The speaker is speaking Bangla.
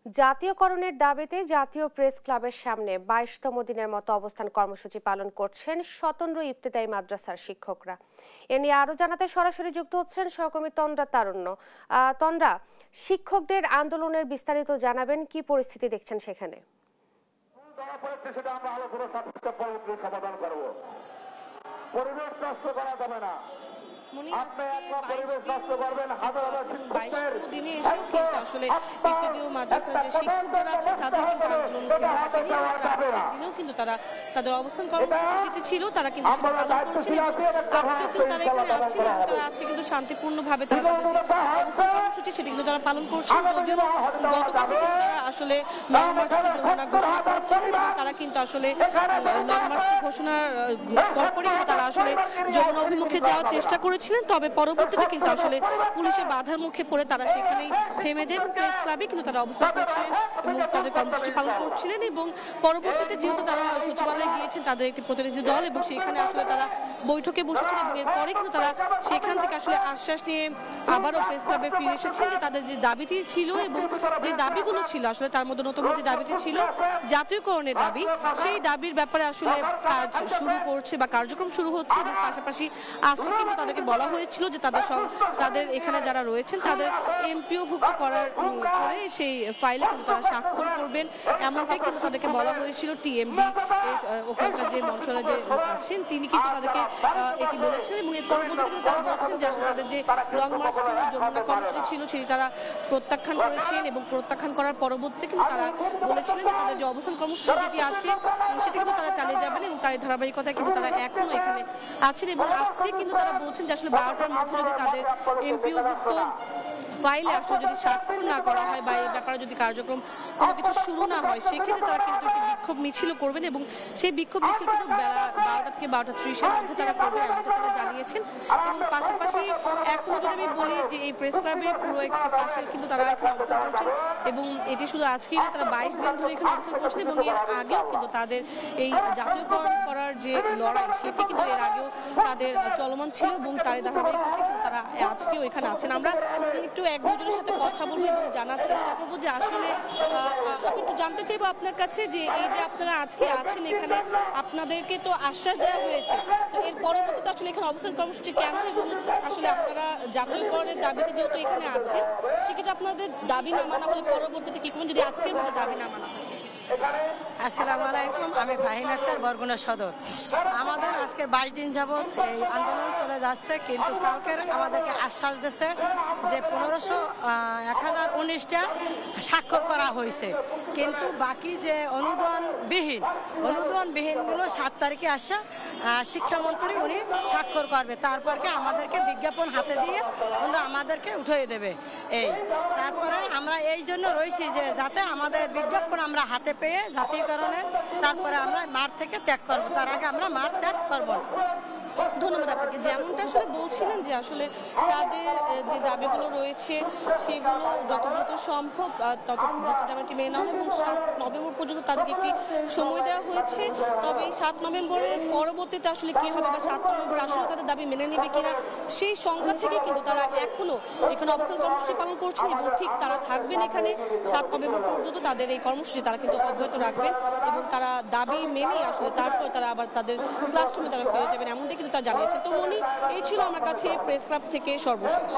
জাতীয়করণের দাবিতে জাতীয় প্রেস ক্লাবের সামনে ২২তম দিনের মতো অবস্থান কর্মসূচি পালন করছেন স্বতন্ত্র ইবতেদায়ী মাদ্রাসার শিক্ষকরা। এ নিয়ে আরো জানাতে সরাসরি যুক্ত হচ্ছেন সহকর্মী তন্দ্রা তারুণ্য। তন্দ্রা, শিক্ষকদের আন্দোলনের বিস্তারিত জানাবেন, কি পরিস্থিতি দেখছেন সেখানে? পরিবেশ নষ্ট করা যাবে না। দিনে এসেও কিন্তু আসলে ইবতেদায়ী মাদ্রাসার যে শিক্ষকরা আছে তাদের কিন্তু আন্দোলনকে হটেনি। দিনেও কিন্তু তারা তাদের অবস্থান কর্মসূচিতে ছিল, তারা কিন্তু সেটা পালন করছেন। আজকে কিন্তু তারা এখানে আছেন এবং তারা আজকে কিন্তু শান্তিপূর্ণভাবে তারা তাদের যে অবস্থান কর্মসূচি সেটা কিন্তু তারা পালন করছেন। যদিও গতকাল থেকে তারা আসলে লং মার্চ যমুনা ঘোষণা করেছিলেন এবং তারা কিন্তু আসলে লং মার্চ ঘোষণার পরপরই তারা আসলে যমুনা অভিমুখে যাওয়ার চেষ্টা করেছিলেন। তবে পরবর্তীতে কিন্তু আসলে পুলিশের বাধার মুখে পড়ে তারা সেখানেই থেমে যায়। প্রেস ক্লাবে কিন্তু তারা অবস্থান করছিলেন এবং তাদের কর্মসূচি পালন করছিলেন এবং পরবর্তীতে যেহেতু তারা সচিবালয়ে গিয়েছেন তাদের একটি প্রতিনিধি দল এবং সেখানে আসলে তারা বৈঠকে বসেছেন এবং এরপরে কিন্তু তারা সেখান থেকে আসলে আশ্বাস নিয়ে আবারও প্রেস ক্লাবে ফিরে এসেছেন যে তাদের যে দাবিটি ছিল এবং যে দাবিগুলো ছিল আসলে তার মধ্যে নতুন যে দাবিটি ছিল জাতীয়করণের দাবি, সেই দাবির ব্যাপারে আসলে কাজ শুরু করছে বা কার্যক্রম শুরু হচ্ছে এবং পাশাপাশি আজকে কিন্তু তাদেরকে বলা হয়েছিল যে তাদের এখানে যারা রয়েছেন তাদের এমপিও ভুক্ত করার পরে সেই ফাইলে কিন্তু তারা স্বাক্ষর করবেন, এমনটাই কিন্তু তাদেরকে বলা হয়েছিল। টিএমডি ওখানকার যে মন্ত্রণালয় যে আছেন তিনি কিন্তু তাদেরকে এটি বলেছেন এবং এর পরবর্তীতে কিন্তু তারা বলছেন যে আসলে তাদের যে লং মার্চ যমুনা কর্মসূচি ছিল সেটি তারা প্রত্যাখ্যান করেছেন এবং প্রত্যাখ্যান করার পরবর্তীতে কিন্তু তারা বলেছিলেন যে তাদের যে অবস্থান কর্মসূচি যেটি আছে সেটি কিন্তু তারা চালিয়ে যাবেন এবং তার ধারাবাহিকতায় কিন্তু তারা এখনো এখানে আছেন এবং আজকে কিন্তু তারা বলছেন যে আসলে 12টার মধ্যে যদি তাদের এমপিও ভুক্ত ফাইলে আসলে যদি স্বাক্ষর না করা হয় বা এই ব্যাপারে যদি কার্যক্রম কোনো কিছু শুরু না হয় সেক্ষেত্রে তারা কিন্তু একটি বিক্ষোভ মিছিল করবেন এবং সেই বিক্ষোভ মিছিল কিন্তু বেলা 12টা থেকে 12:30-এর মধ্যে তারা করবেন এমনটা তারা জানিয়েছেন। এবং পাশাপাশি এখনো যদি আমি বলি যে এই প্রেস ক্লাবের পুরো একটি পাশে কিন্তু তারা এখানে অবস্থান করছেন এবং এটি শুধু আজকেই না, তারা 22 দিন ধরে এখানে অবস্থান করছেন এবং এর আগেও কিন্তু তাদের এই জাতীয়করণ করার যে লড়াই সেটি কিন্তু এর আগেও তাদের চলমান ছিল এবং তার ধারাবাহিকতায় কিন্তু তারা আজকেও এখানে আছেন। আমরা একটু এক দুজনের সাথে কথা বলবো এবং জানার চেষ্টা করবো যে আসলে আমি একটু জানতে চাইবো আপনার কাছে যে এই যে আপনারা আজকে আছেন এখানে, আপনাদেরকে তো আশ্বাস দেওয়া হয়েছে, তো এর পরবর্তীতে আসলে এখানে অবস্থান কর্মসূচি কেন এবং আসলে আপনারা জাতীয়করণের দাবিতে যেহেতু এখানে আছেন সেক্ষেত্রে আপনাদের দাবি না মানা হলে পরবর্তীতে কি করবেন যদি আজকের মধ্যে দাবি না মানা হয়? আসসালামু আলাইকুম, আমি ফাহিম আক্তার, বরগুনা সদর। আমাদের আজকে 22 দিন যাবৎ এই আন্দোলন চলে যাচ্ছে, কিন্তু কালকের আমাদেরকে আশ্বাস দিয়েছে যে 1019টা স্বাক্ষর করা হয়েছে, কিন্তু বাকি যে অনুদানবিহীনগুলো 7 তারিখে আসা শিক্ষামন্ত্রী উনি স্বাক্ষর করবে, তারপরকে আমাদেরকে বিজ্ঞাপন হাতে দিয়ে ওনারা আমাদেরকে উঠিয়ে দেবে। তারপরে আমরা এই জন্য রয়েছি যে যাতে আমাদের বিজ্ঞাপন আমরা হাতে পেয়ে জাতীয়করণের তারপরে আমরা মাঠ থেকে ত্যাগ করবো, তার আগে আমরা মাঠ ত্যাগ করবো না। ধন্যবাদ আপনাকে। যেমনটা আসলে বলছিলেন যে আসলে তাদের যে দাবিগুলো রয়েছে সেগুলো যত দ্রুত সম্ভব তত দ্রুত যেন এটি মেনে নেওয়া হয় এবং 7 নভেম্বর পর্যন্ত তাদেরকে একটি সময় দেওয়া হয়েছে। তবে এই 7 নভেম্বরের পরবর্তীতে আসলে কি হবে বা 7 নভেম্বর আসলে তাদের দাবি মেনে নেবে কিনা সেই সংখ্যা থেকে কিন্তু তারা এখনো এখানে অবস্থান কর্মসূচি পালন করছেন এবং ঠিক তারা থাকবেন এখানে 7 নভেম্বর পর্যন্ত। তাদের এই কর্মসূচি তারা কিন্তু অব্যাহত রাখবেন এবং তারা দাবি মেনে আসলে তারপরে তারা আবার তাদের ক্লাসরুমে তারা ফিরে যাবেন, এমনটাই কিন্তু তা জানিয়েছে। তো মনি, এই ছিল আমার কাছে প্রেস ক্লাব থেকে সর্বশেষ।